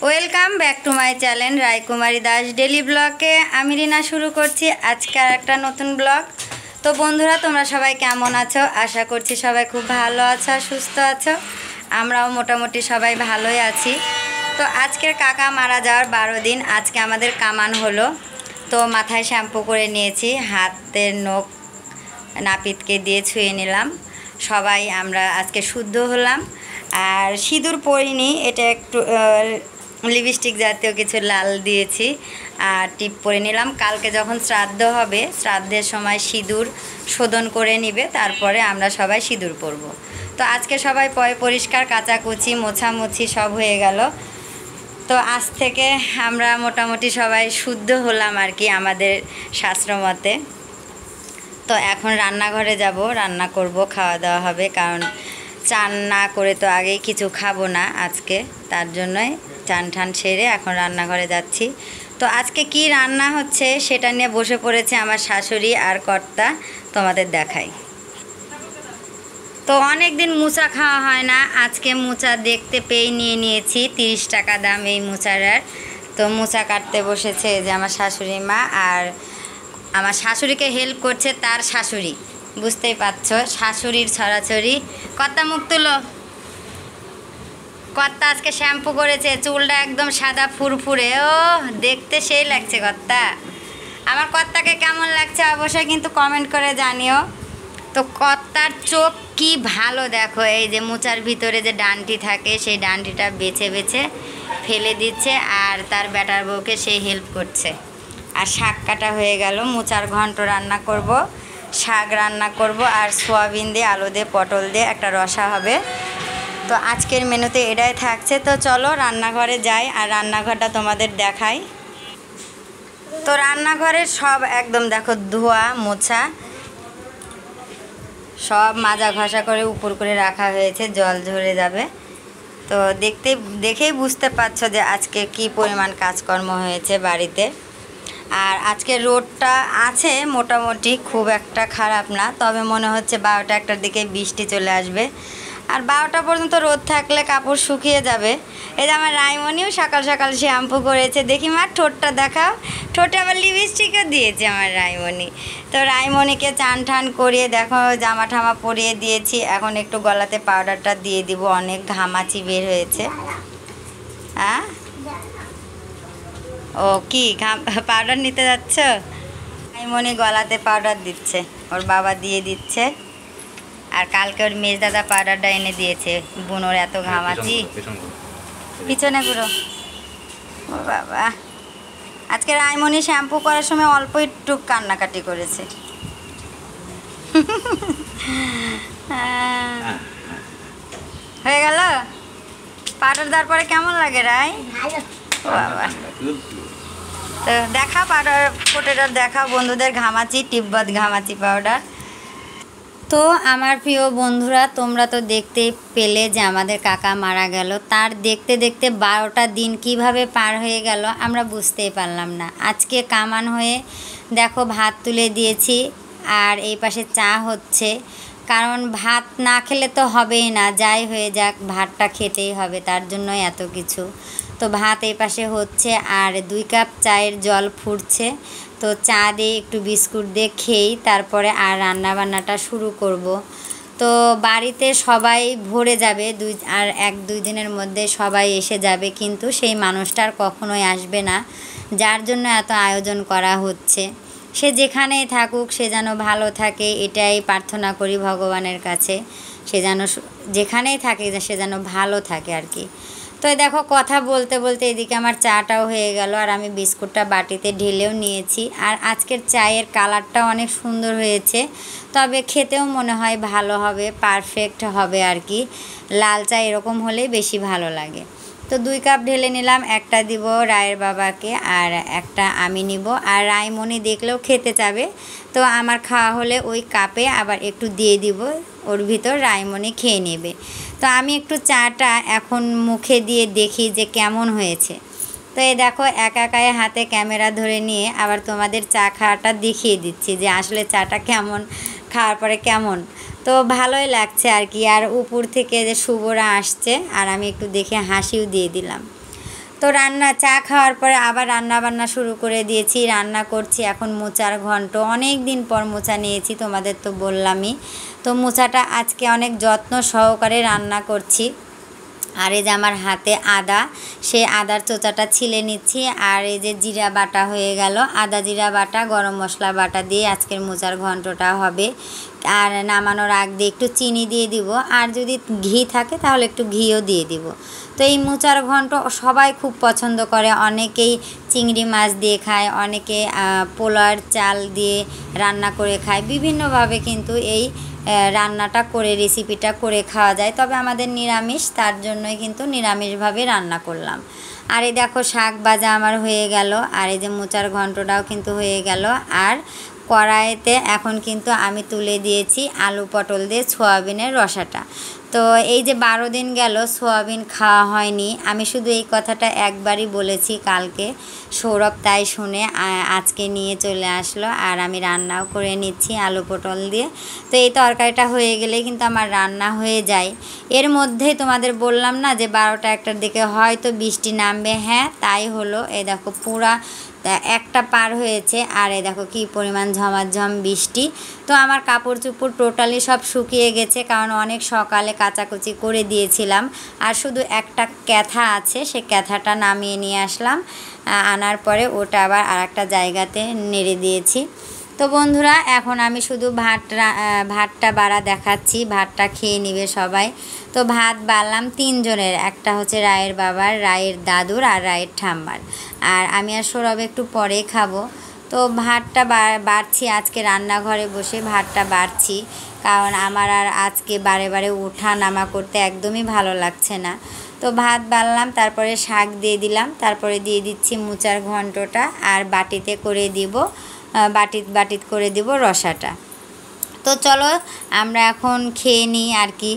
Welcome back to my channel Raikumari Das daily ব্লগে আমি রিনা শুরু করছি আজকে আর একটা নতুন ব্লগ। তো বন্ধুরা, তোমরা সবাই কেমন আছো? আশা করছি সবাই খুব ভালো আছো, সুস্থ আছো। আমরাও মোটামুটি সবাই ভালোই আছি। তো আজকের কাকা মারা যাওয়ার 12 দিন আজকে আমাদের কামান হলো। তো মাথায় শ্যাম্পু করে নিয়েছি, হাতের নখ নাপিতকে দিয়ে ছুঁয়ে নিলাম। সবাই আমরা আজকে শুদ্ধ হলাম। আর সিঁদুর পরিনি, এটা একটু লিপস্টিক জাতীয় কিছু লাল দিয়েছি আর টিপ পরে নিলাম। কালকে যখন শ্রাদ্ধ হবে, শ্রাদ্ধের সময় সিঁদুর শোধন করে নিবে, তারপরে আমরা সবাই সিঁদুর পরব। তো আজকে সবাই পরিষ্কার কাচাকুচি মোছামুছি সব হয়ে গেল। তো আজ থেকে আমরা মোটামুটি সবাই শুদ্ধ হলাম আর কি, আমাদের শাস্ত্রমতে। তো এখন রান্নাঘরে যাব, রান্না করব, খাওয়া দাওয়া হবে। কারণ চান না করে তো আগেই কিছু খাবো না আজকে, তার জন্যই চান ঠান সেরে এখন রান্নাঘরে যাচ্ছি। তো আজকে কি রান্না হচ্ছে সেটা নিয়ে বসে পড়েছে আমার শাশুড়ি আর কর্তা, তোমাদের দেখাই। তো অনেক দিন মোচা খাওয়া হয় না, আজকে মোচা দেখতে পেয়ে নিয়েছি। 30 টাকা দাম এই মোচার। তো মোচা কাটতে বসেছে যে আমার শাশুড়ি মা, আর আমার শাশুড়িকে হেল্প করছে তার শাশুড়ি। বুঝতেই পারছো, শাশুড়ির ছড়াছড়ি। কর্তা মুখ তুলো। কর্তা আজকে শ্যাম্পু করেছে, চুলটা একদম সাদা ফুরফুরে। ও দেখতে সেই লাগছে কর্তা। আমার কর্তাকে কেমন লাগছে অবশ্যই কিন্তু কমেন্ট করে জানিও। তো কর্তার চোখ কি ভালো দেখো, এই যে মোচার ভিতরে যে ডান্টি থাকে সেই ডান্টিটা বেছে বেছে ফেলে দিচ্ছে, আর তার বেটার বউকে সেই হেল্প করছে। আর শাক কাটা হয়ে গেল, মোচার ঘন্ট রান্না করব, শাক রান্না করব, আর সোয়াবিন দিয়ে আলু দিয়ে পটল দিয়ে একটা রসা হবে। তো আজকের মেনুতে এটাই থাকছে। তো চলো রান্নাঘরে যাই আর রান্নাঘরটা তোমাদের দেখাই। তো রান্নাঘরের সব একদম দেখো ধোয়া মোছা, সব মাজা ঘষা করে উপর করে রাখা হয়েছে, জল ঝরে যাবে। তো দেখেই বুঝতে পারছো যে আজকে কি পরিমাণ কাজকর্ম হয়েছে বাড়িতে। আর আজকে রোদটা আছে মোটামুটি, খুব একটা খারাপ না, তবে মনে হচ্ছে 12টা-1টার দিকে বৃষ্টি চলে আসবে। আর 12টা পর্যন্ত রোদ থাকলে কাপড় শুকিয়ে যাবে। এই যে আমার রাইমনিও সকাল সকাল শ্যাম্পু করেছে, দেখি মা ঠোঁটটা দেখাও। ঠোঁটে আবার লিপস্টিকও দিয়েছে আমার রাইমনি। তো রাইমনিকে চান ঠান করিয়ে দেখো জামা ঠামা পরিয়ে দিয়েছি। এখন একটু গলাতে পাউডারটা দিয়ে দিব, অনেক ঘামাচি বের হয়েছে। হ্যাঁ, ও কি পাউডার নিতে যাচ্ছ? রাইমনি গলাতে পাউডার দিচ্ছে, ওর বাবা দিয়ে দিচ্ছে। আর কালকে ওর মেজ দাদা পাউডারটা এনে দিয়েছে। বুনোর এত ঘামাচি, পিছনে ঘুরো। ও বাবা, আজকে রাইমনি শ্যাম্পু করার সময় অল্প একটু কান্নাকাটি করেছে। হয়ে গেল পাউডার দেওয়ার পরে কেমন লাগে রাই? বাবা, তো দেখা পাউডার ফোটেটার দেখা বন্ধুদের, ঘামাচি তিব্বত ঘামাচি পাউডার। তো আমার প্রিয় বন্ধুরা, তোমরা তো দেখতেই পেলে যে আমাদের কাকা মারা গেল। তার দেখতে দেখতে 12টা দিন কিভাবে পার হয়ে গেল আমরা বুঝতেই পারলাম না। আজকে কামান হয়ে দেখো ভাত তুলে দিয়েছি, আর এই পাশে চা হচ্ছে। কারণ ভাত না খেলে তো হবেই না, যাই হয়ে যাক ভাতটা খেতেই হবে, তার জন্যই এত কিছু। তো ভাত এই পাশে হচ্ছে, আর 2 কাপ চায়ের জল ফুটছে। তো চা দিয়ে একটু বিস্কুট দিয়ে খেয়েই তারপরে আর রান্নাবান্নাটা শুরু করব। তো বাড়িতে সবাই ভরে যাবে, আর 1-2 দিনের মধ্যে সবাই এসে যাবে, কিন্তু সেই মানুষটা আর কখনোই আসবে না যার জন্য এত আয়োজন করা হচ্ছে। সে যেখানেই থাকুক সে যেন ভালো থাকে, এটাই প্রার্থনা করি ভগবানের কাছে। সে যেন যেখানেই থাকে সে যেন ভালো থাকে আর কি। তো দেখো কথা বলতে বলতে এদিকে আমার চাটাও হয়ে গেল, আর আমি বিস্কুটটা বাটিতে ঢেলেও নিয়েছি। আর আজকের চায়ের কালারটা অনেক সুন্দর হয়েছে, তবে খেতেও মনে হয় ভালো হবে, পারফেক্ট হবে আর কি। লাল চা এরকম হলেই বেশি ভালো লাগে। তো 2 কাপ ঢেলে নিলাম, একটা দিব রায়ের বাবাকে আর একটা আমি নিব। আর রাইমনি দেখলেও খেতে চাবে, তো আমার খাওয়া হলে ওই কাপে আবার একটু দিয়ে দিব, ওর ভিতর রাইমনি খেয়ে নেবে। তো আমি একটু চাটা এখন মুখে দিয়ে দেখি যে কেমন হয়েছে। তো এই দেখো একা একাই হাতে ক্যামেরা ধরে নিয়ে আবার তোমাদের চা খাওয়াটা দেখিয়ে দিচ্ছি যে আসলে চাটা কেমন, খাওয়ার পরে কেমন। তো ভালোই লাগছে আর কি। আর উপর থেকে যে শুভরা আসছে, আর আমি একটু দেখে হাসিও দিয়ে দিলাম। তো রান্না চা খাওয়ার পরে আবার রান্না বান্না শুরু করে দিয়েছি, রান্না করছি এখন মোচার ঘন্ট। অনেক দিন পর মোচা নিয়েছি, তোমাদের তো বললামই। তো মোচাটা আজকে অনেক যত্ন সহকারে রান্না করছি। আর এই যে আমার হাতে আদা, সেই আদার চোচাটা ছিলে নিচ্ছি। আর এই যে জিরা বাটা হয়ে গেল, আদা জিরা বাটা গরম মশলা বাটা দিয়ে আজকের মোচার ঘন্টটা হবে। আর নামানোর আগ দিয়ে একটু চিনি দিয়ে দিব, আর যদি ঘি থাকে তাহলে একটু ঘিও দিয়ে দিব। তো এই মোচার ঘন্ট সবাই খুব পছন্দ করে, অনেকেই চিংড়ি মাছ দিয়ে খায়, অনেকে পোলার চাল দিয়ে রান্না করে খায়। বিভিন্নভাবে কিন্তু এই রান্নাটা করে, রেসিপিটা করে খাওয়া যায়। তবে আমাদের নিরামিষ, তার জন্যই কিন্তু নিরামিষভাবে রান্না করলাম। আর এই দেখো শাক ভাজা আমার হয়ে গেল, আর এই যে মোচার ঘন্টটাও কিন্তু হয়ে গেল। আর কড়াইতে এখন কিন্তু আমি তুলে দিয়েছি আলু পটল দিয়ে সোয়াবিনের রসাটা। তো এই যে 12 দিন গেল সোয়াবিন খাওয়া হয়নি, আমি শুধু এই কথাটা একবারই বলেছি কালকে, সৌরভ তাই শুনে আজকে নিয়ে চলে আসলো। আর আমি রান্নাও করে নিচ্ছি আলু পটল দিয়ে। তো এই তরকারিটা হয়ে গেলে কিন্তু আমার রান্না হয়ে যায়। এর মধ্যেই তোমাদের বললাম না যে 12টা 1টার দিকে হয়তো বৃষ্টি নামবে। হ্যাঁ তাই হলো। এই দেখো পুরা একটা পার হয়েছে, আর এই দেখো কী পরিমাণ ঝমাঝম বৃষ্টি। তো আমার কাপড় চোপড় টোটালি সব শুকিয়ে গেছে, কারণ অনেক সকালে কাচাকুচি করে দিয়েছিলাম। আর শুধু একটা ক্যাথা আছে, সে ক্যাথাটা নামিয়ে নিয়ে আসলাম, আনার পরে ওটা আবার আর একটা জায়গাতে নেড়ে দিয়েছি। তো বন্ধুরা এখন আমি শুধু ভাতটা বাড়া দেখাচ্ছি, ভাতটা খেয়ে নিবে সবাই। তো ভাত বাড়লাম 3 জনের, একটা হচ্ছে রায়ের বাবার, রায়ের দাদুর আর রায়ের ঠাম্মার। আর আমি আর সৌরভ একটু পরে খাবো। তো ভাতটা বাড়ছি আজকে রান্নাঘরে বসে ভাতটা বাড়ছি, কারণ আমার আর আজকে বারে বারে ওঠা নামা করতে একদমই ভালো লাগছে না। তো ভাত বাড়লাম, তারপরে শাক দিয়ে দিলাম, তারপরে দিয়ে দিচ্ছি মোচার ঘন্টটা, আর বাটিতে করে দিব, বাটিত করে দিব রসাটা। তো চলো আমরা এখন খেয়ে নিই আর কি।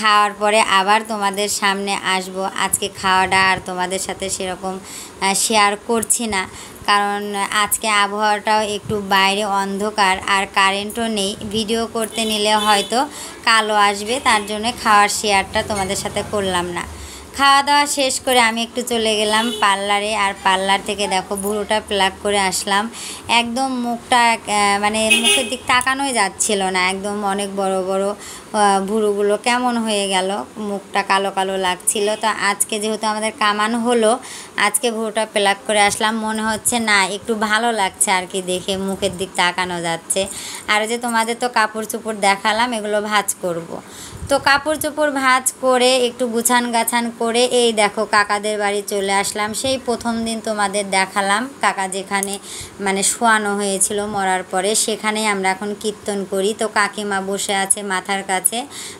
খাওয়ার পরে আবার তোমাদের সামনে আসব। আজকে খাওয়াটা আর তোমাদের সাথে সেরকম শেয়ার করছি না, কারণ আজকে আবহাওয়াটাও একটু বাইরে অন্ধকার, আর কারেন্টও নেই। ভিডিও করতে নিলে হয়তো কালো আসবে, তার জন্য খাওয়ার শেয়ারটা তোমাদের সাথে করলাম না। খাওয়া দাওয়া শেষ করে আমি একটু চলে গেলাম পার্লারে, আর পার্লার থেকে দেখো ভুরুটা প্লাক করে আসলাম। একদম মুখটা মানে মুখের দিক তাকানোই যাচ্ছিল না, একদম অনেক বড় বড় ভুরুগুলো কেমন হয়ে গেল, মুখটা কালো কালো লাগছিল। তো আজকে যেহেতু আমাদের কামানো হলো, আজকে ভুরুটা প্লাক করে আসলাম। মনে হচ্ছে না একটু ভালো লাগছে আর কি, দেখে মুখের দিক তাকানো যাচ্ছে। আর যে তোমাদের তো কাপড় চোপড় দেখালাম, এগুলো ভাঁজ করব। তো কাপড় চোপড় ভাঁজ করে একটু গুছান গাছান করে এই দেখো কাকাদের বাড়ি চলে আসলাম। সেই প্রথম দিন তোমাদের দেখালাম কাকা যেখানে মানে শোয়ানো হয়েছিল মরার পরে, সেখানেই আমরা এখন কীর্তন করি। তো কাকিমা বসে আছে মাথার কাছে,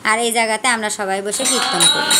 আর এই জায়গাতে আমরা সবাই বসে কীর্তন করি।